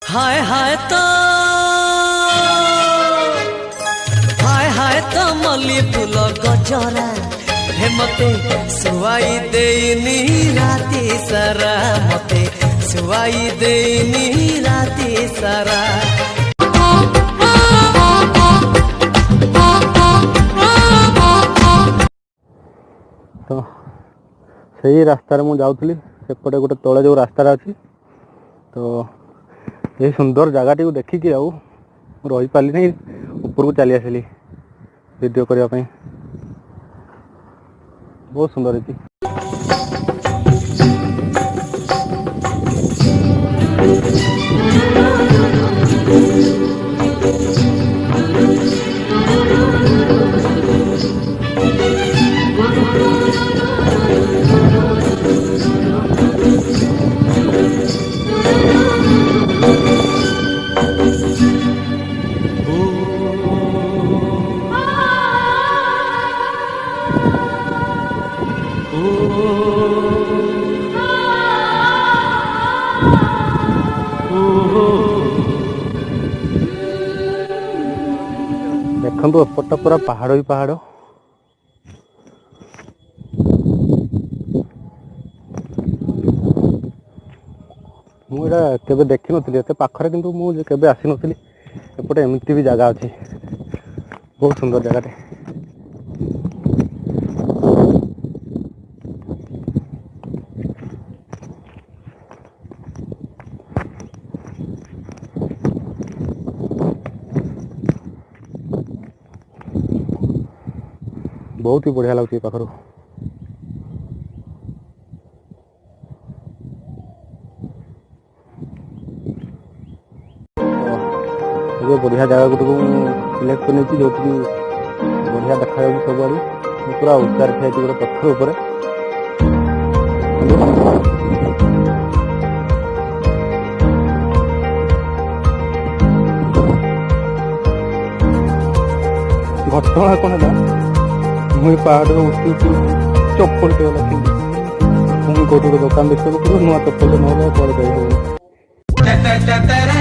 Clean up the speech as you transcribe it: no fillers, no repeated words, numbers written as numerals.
हाय हाय तो मल्ली फूल गजरा हे मते सुवाई देनी राती सारा मते सुवाई देनी राती सारा। तो सही रास्तार मु जाऊली सेपटे गोटे तले जो रास्ता अच्छी तो ये सुंदर जगह को देखिकी आउ रही पाली नहीं ऊपर को चली आसली वीडियो करने बहुत सुंदर है। देखो एपटा पूरा पहाड़ ही पहाड़ मुझे केबे देखी नी एत पाखरे किंतु मुझे केबे आसी नी एपटे एमती भी जगह अच्छी बहुत सुंदर जगह। बहुत ही बढ़िया लगुच पाखर बढ़िया जगह गोटे को सिलेक्ट कर जो बढ़िया देखा सब आड़ पूरा उचार ठिया गोटे पत्थर उपर घटना कौन है मुझे पहाड़ उठी चप्पल टे मुझे कौट दुकान देखते नुआ चप्पल ना कौन जाए।